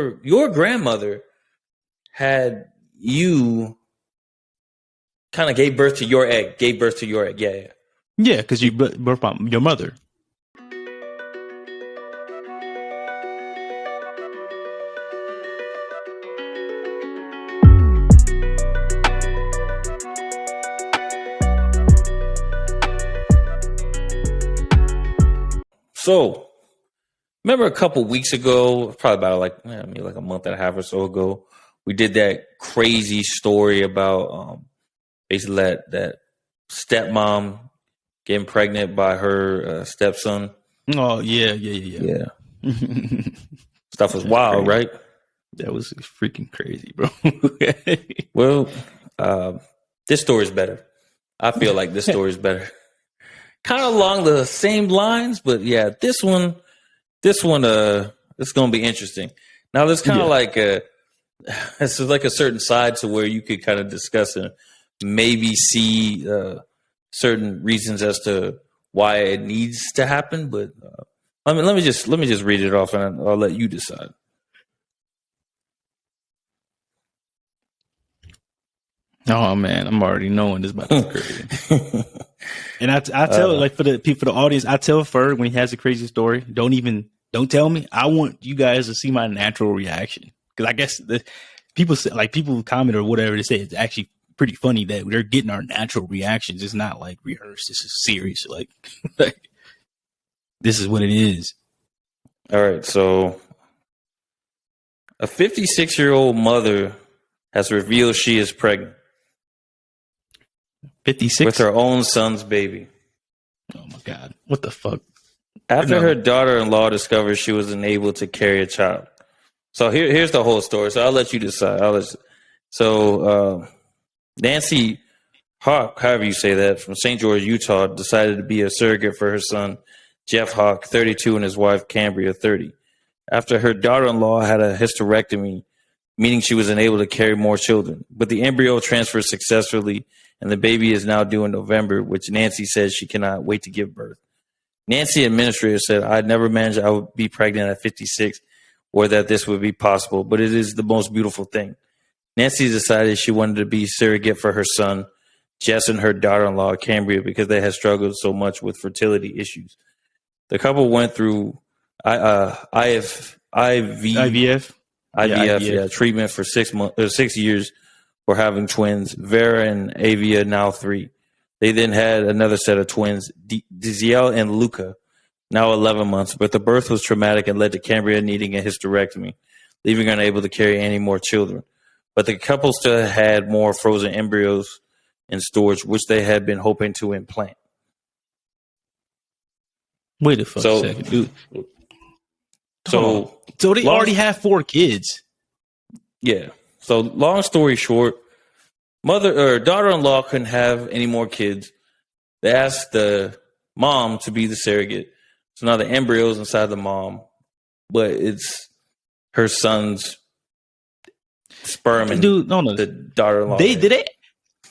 your grandmother had you kind of gave birth to your egg. Yeah. Yeah, because you birthed by your mother. So, remember a couple weeks ago, probably about like a month and a half or so ago, we did that crazy story about basically that stepmom getting pregnant by her stepson. Oh yeah. Stuff was wild, crazy. right? That was freaking crazy, bro. Well, this story is better. I feel like this story is better. Kind of along the same lines, but yeah, this one, it's going to be interesting. Now, there's kind of like it's like a certain side to where you could kind of discuss and maybe see certain reasons as to why it needs to happen. But let me just read it off, and I'll let you decide. Oh man, I'm already knowing this about to be crazy. And I tell like for the audience, I tell Fer when he has a crazy story, don't tell me. I want you guys to see my natural reaction, because I guess the people comment or whatever they say, it's actually pretty funny that they're getting our natural reactions. It's not like rehearsed. This is serious. Like this is what it is. All right, so a 56-year-old mother has revealed she is pregnant. 56 with her own son's baby. Oh my God. What the fuck? After her daughter-in-law discovered she was unable to carry a child. So here's the whole story. So I'll let you decide. Nancy Hauck, however you say that, from St. George, Utah, decided to be a surrogate for her son, Jeff Hauck, 32, and his wife, Cambria, 30. After her daughter-in-law had a hysterectomy, meaning she was unable to carry more children. But the embryo transferred successfully, and the baby is now due in November, which Nancy says she cannot wait to give birth. Nancy administrator said, "I'd never imagined I would be pregnant at 56 or that this would be possible, but it is the most beautiful thing." Nancy decided she wanted to be surrogate for her son, Jess, and her daughter-in-law, Cambria, because they had struggled so much with fertility issues. The couple went through IVF treatment for 6 years for having twins, Vera and Avia, now 3. They then had another set of twins, Diziel and Luca, now 11 months. But the birth was traumatic and led to Cambria needing a hysterectomy, leaving her unable to carry any more children. But the couple still had more frozen embryos in storage, which they had been hoping to implant. Wait a second, dude. So they already have 4 kids. Yeah. So long story short, daughter-in-law couldn't have any more kids. They asked the mom to be the surrogate. So now the embryo's inside the mom, but it's her son's sperm and the daughter-in-law. They did it.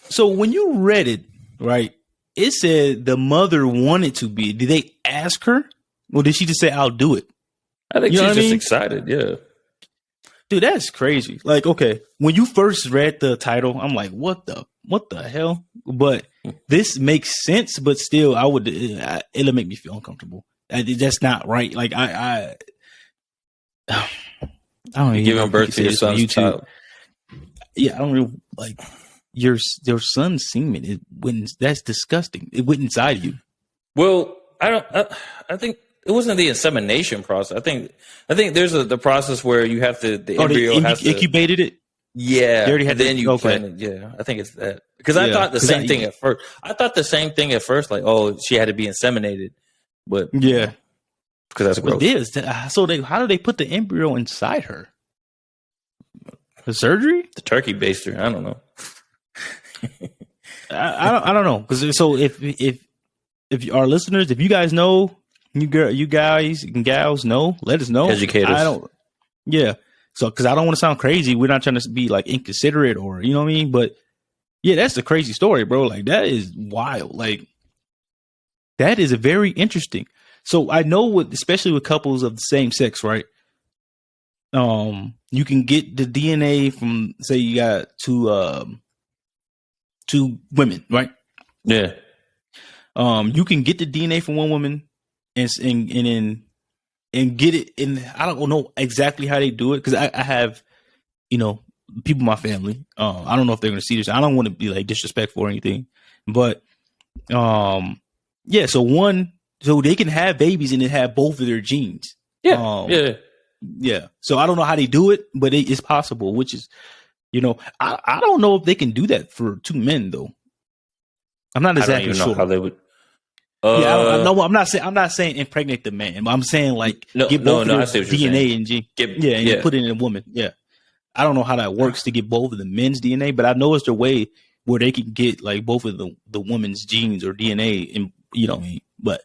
So when you read it, right, it said the mother wanted to be. Did they ask her? Or did she just say, "I'll do it"? I think she's just excited, yeah. Dude, that's crazy. Like, okay, when you first read the title, I'm like, what the hell? But this makes sense, but still, it'll make me feel uncomfortable. That's not right. Like, I don't even giving birth to your son's child. Yeah, I don't really like your son's semen. That's disgusting. It went inside you. Well, I think it wasn't the insemination process. I think there's the process where you have to the embryo has to incubated it. Yeah, they already had then you plant it. Yeah, I think it's that because I thought the same thing at first. I thought the same thing at first, like, oh, she had to be inseminated, but yeah, because that's gross. It is. So how do they put the embryo inside her? The surgery? The turkey baster. I don't know. I don't know, because so if our listeners, if you guys know. You guys and gals know. Let us know. Educate us. Yeah. So, because I don't want to sound crazy. We're not trying to be like inconsiderate or you know what I mean. But yeah, that's a crazy story, bro. Like that is wild. Like that is very interesting. So I know especially with couples of the same sex, right? You can get the DNA from, say you got two women, right? Yeah. You can get the DNA from one woman and get it in. I don't know exactly how they do it because I have, people in my family. I don't know if they're going to see this. I don't want to be like disrespectful or anything, but yeah. So they can have babies and then have both of their genes. Yeah. Yeah. So I don't know how they do it, but it's possible. Which is, I don't know if they can do that for two men though. I'm not exactly sure how they would. Yeah, no, I'm not saying impregnate the man. I'm saying like get both of their DNA and gene. And put it in a woman. Yeah, I don't know how that works to get both of the men's DNA, but I know it's the way where they can get like both of the woman's genes or DNA, and But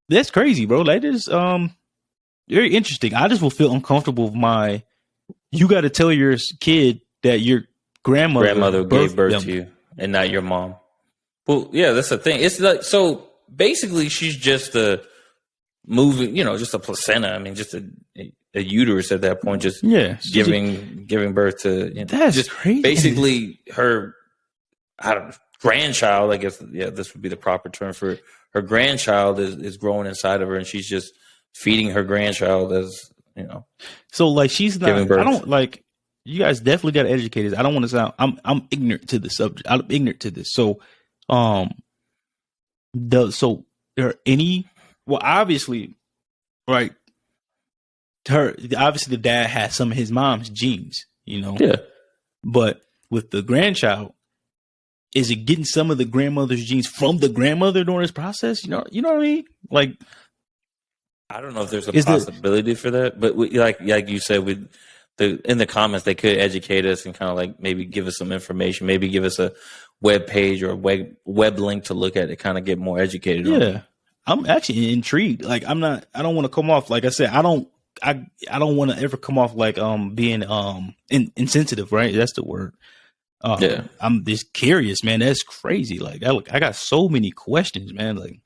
that's crazy, bro. Like this, very interesting. I just will feel uncomfortable with you got to tell your kid that your grandmother gave birth to you and not your mom. Well, yeah, that's the thing. It's like, so basically she's just a moving, just a placenta. I mean, just a uterus at that point, just giving birth to, that's just crazy. Basically her, grandchild, I guess, this would be the proper term for her grandchild is growing inside of her, and she's just feeding her grandchild as, So like she's not, giving birth. I don't like, you guys definitely got to educate us. I don't want to sound, I'm ignorant to the subject. I'm ignorant to this. So, there are obviously, right. Obviously the dad has some of his mom's genes, Yeah. But with the grandchild, is it getting some of the grandmother's genes from the grandmother during this process? You know what I mean? Like, I don't know if there's a possibility for that, but like you said, in the comments, they could educate us and kind of like maybe give us some information, maybe give us a web page or a web link to look at it, kind of get more educated. Yeah, I'm actually intrigued. Like, I don't want to come off, like I said, I don't want to ever come off like being insensitive, right? That's the word. I'm just curious, man. That's crazy. Like, I got so many questions, man. Like,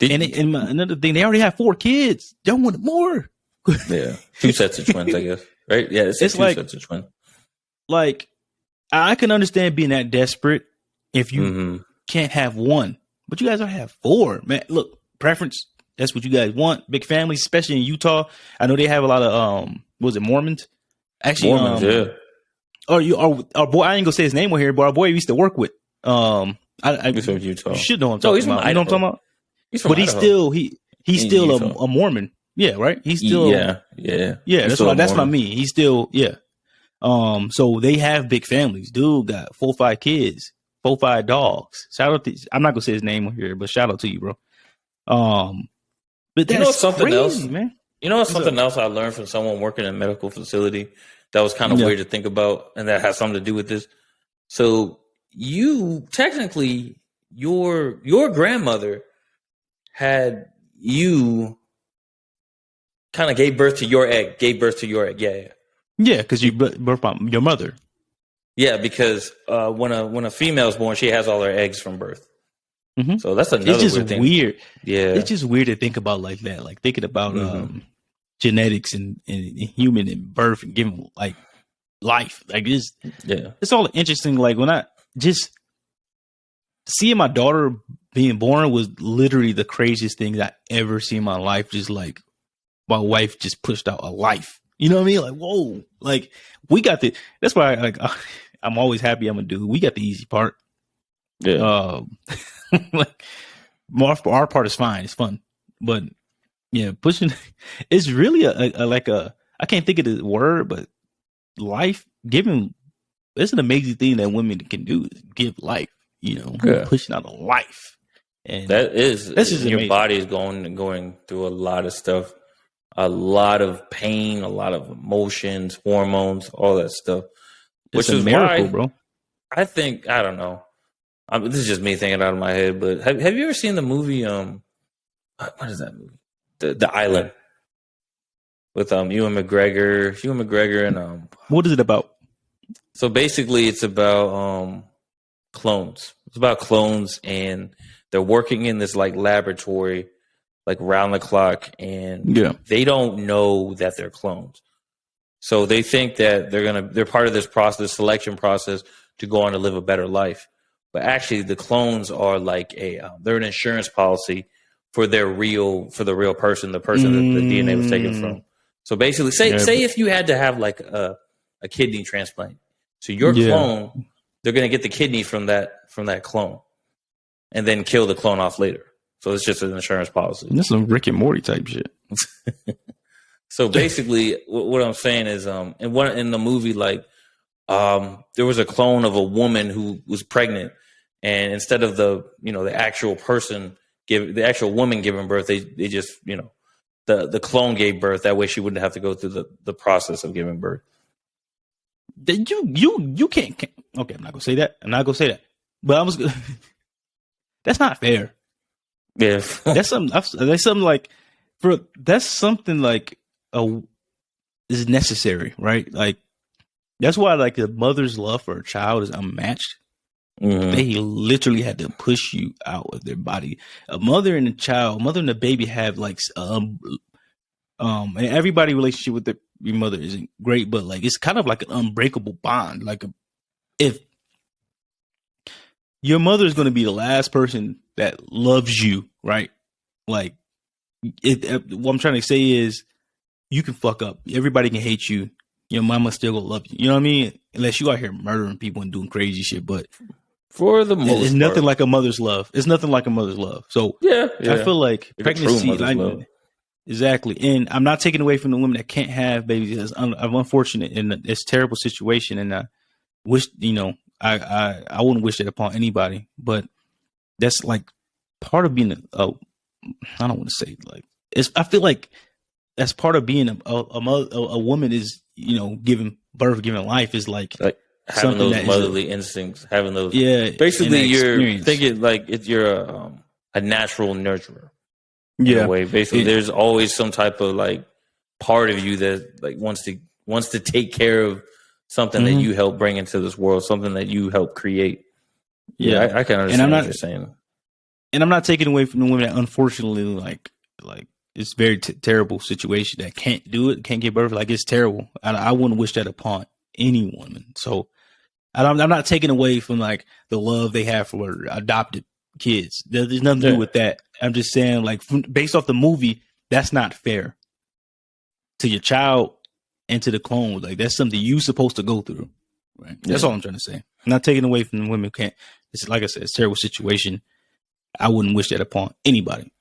another thing, they already have 4 kids. Don't want more. Yeah, 2 sets of twins, I guess. Right? Yeah, it's like 2 sets of twins. Like, I can understand being that desperate if you can't have one, but you guys don't have 4, man. Look, preference. That's what you guys want. Big families, especially in Utah. I know they have a lot of was it Mormons? Actually, Mormons, yeah. Our boy, I ain't gonna say his name on here, but our boy we used to work with. He's from Utah. You should know what I'm talking about. You know what I'm talking about? He's from Idaho. He's still a Mormon. Yeah, right. He's still yeah. That's what I mean. He's still So they have big families. Dude got 4 or 5 kids, 4 or 5 dogs. Shout out to, I'm not gonna say his name on here, but shout out to you, bro. But that's something crazy, else, man. Something else I learned from someone working in a medical facility that was kind of weird to think about, and that has something to do with this. So you technically, your grandmother had you kind of gave birth to your egg. Yeah, because you birthed by your mother. Yeah, because when a female's born, she has all her eggs from birth. Mm-hmm. So that's another it's just weird thing. Weird. Yeah, it's just weird to think about like that. Like thinking about genetics and human and birth and giving like life. Like it's all interesting. Like when I just seeing my daughter being born was literally the craziest thing I ever seen in my life. Just like my wife just pushed out a life. You know what I mean? Like, whoa, like we got that's why I'm always happy I'm a dude. We got the easy part. Yeah. Like our part is fine. It's fun. But yeah, pushing, it's really I can't think of the word, but life giving, it's an amazing thing that women can do is give life, pushing out a life. And that's just your amazing. Body is going through a lot of stuff. A lot of pain, a lot of emotions, hormones, all that stuff. Which is a miracle, bro. I think, I don't know. This is just me thinking out of my head, but have you ever seen the movie? What is that movie? The Island with Ewan McGregor, and what is it about? So basically, it's about clones. It's about clones, and they're working in this like laboratory, like round the clock, and they don't know that they're clones. So they think that they're part of this process, selection process, to go on to live a better life. But actually, the clones are like they're an insurance policy for the real person, the person that the DNA was taken from. So basically, say if you had to have like a kidney transplant, so your clone, they're going to get the kidney from that clone, and then kill the clone off later. So it's just an insurance policy. This is some Rick and Morty type shit. So basically, what I'm saying is, in the movie, like, there was a clone of a woman who was pregnant, and instead of the actual person the actual woman giving birth, they just the clone gave birth. That way, she wouldn't have to go through the process of giving birth. You can't. Okay, I'm not gonna say that. But I was. That's not fair. Yeah, that's something like is necessary, right? Like that's why like a mother's love for a child is unmatched. Mm-hmm. They literally had to push you out of their body. A mother and a baby have like and everybody relationship with your mother isn't great, but like it's kind of like an unbreakable bond. Like if your mother is going to be the last person that loves you, right? Like what I'm trying to say is you can fuck up. Everybody can hate you. Your mama still gonna love you. You know what I mean? Unless you out here murdering people and doing crazy shit. But for the most it's nothing like a mother's love. It's nothing like a mother's love. So yeah. I feel like pregnancy, exactly. And I'm not taking away from the women that can't have babies. It's unfortunate and it's a terrible situation. And I wish, I wouldn't wish that upon anybody. But that's like part of being I don't want to say like I feel like that's part of being a woman is giving birth, giving life is like having those motherly instincts, having those basically you're thinking like you're a natural nurturer. In a way. Basically, there's always some type of like part of you that like wants to take care of something that you help bring into this world, something that you help create. Yeah, I can understand what you're saying. And I'm not taking away from the women that unfortunately like it's very terrible situation that can't do it, can't give birth. Like it's terrible. I wouldn't wish that upon any woman. So I'm not taking away from like the love they have for adopted kids. There's nothing to do with that. I'm just saying like based off the movie, that's not fair to your child and to the clone. Like that's something you're supposed to go through. Right. That's all I'm trying to say. I'm not taking away from the women who can't. It's like I said, it's a terrible situation. I wouldn't wish that upon anybody.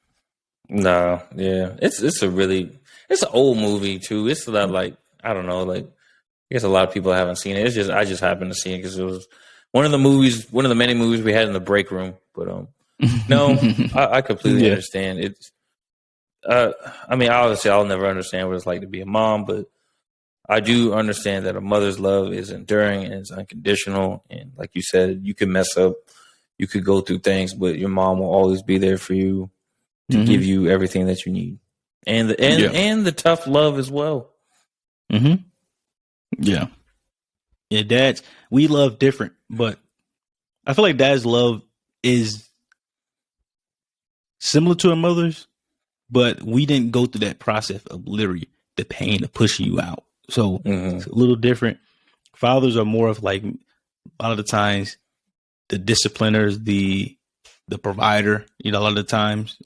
No, yeah, it's an old movie too. It's not like I don't know, like I guess a lot of people haven't seen it. I just happened to see it because it was one of the many movies we had in the break room. But no, I completely understand. It's I mean, obviously, I'll never understand what it's like to be a mom, but I do understand that a mother's love is enduring and it's unconditional. And like you said, you can mess up, you could go through things, but your mom will always be there for you to give you everything that you need, and the tough love as well. Mm-hmm. Yeah. Dads, we love different, but I feel like dad's love is similar to a mother's, but we didn't go through that process of literally the pain of pushing you out. So it's a little different. Fathers are more of like a lot of the times the discipliners, the provider, a lot of the times.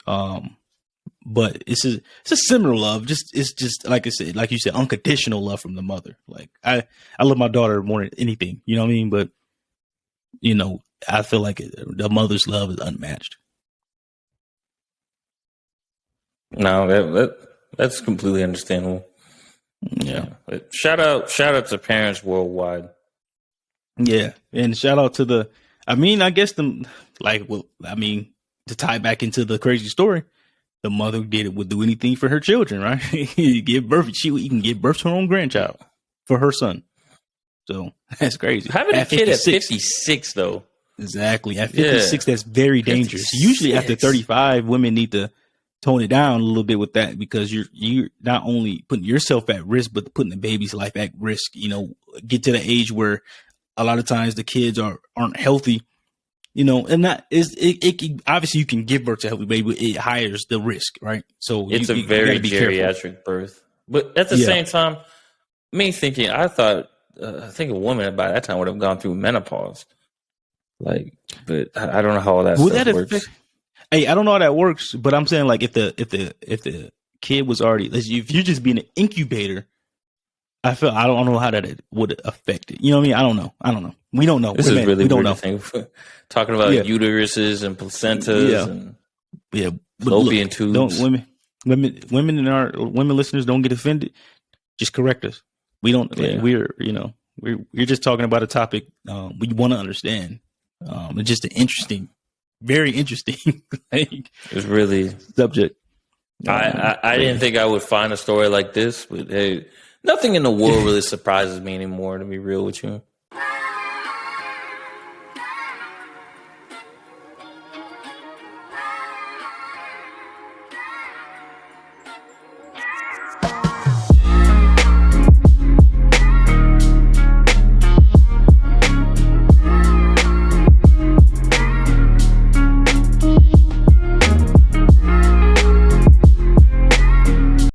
But it's a similar love. It's just like I said, like you said, unconditional love from the mother. Like I love my daughter more than anything. You know what I mean? But I feel like the mother's love is unmatched. No, that's completely understandable. Yeah. But shout out to parents worldwide. Yeah, and shout out to to tie back into the crazy story, the mother would do anything for her children, right? You give birth, you can give birth to her own grandchild for her son. So that's crazy. Having a kid at 56, though. Exactly. At 56, that's very dangerous. 56. Usually after 35, women need to tone it down a little bit with that because you're not only putting yourself at risk, but putting the baby's life at risk. Get to the age where a lot of times the kids aren't healthy. And not obviously you can give birth to a healthy baby, but it higher the risk, right? So it's a very geriatric birth. But at the same time, me thinking, I thought, I think a woman by that time would have gone through menopause. Like, but I don't know how all that Would stuff that works. affect? Hey, I don't know how that works, but I'm saying like if the kid was already, if you're just being an incubator, I don't know how that would affect it. You know what I mean? I don't know. We don't know. This is really weird to think. Talking about uteruses and placentas and fallopian tubes. Women in our women listeners don't get offended. Just correct us. We don't. Like, we're just talking about a topic we want to understand. It's just an interesting, very interesting. Like, it's really subject. I didn't think I would find a story like this, but hey, nothing in the world really surprises me anymore. To be real with you.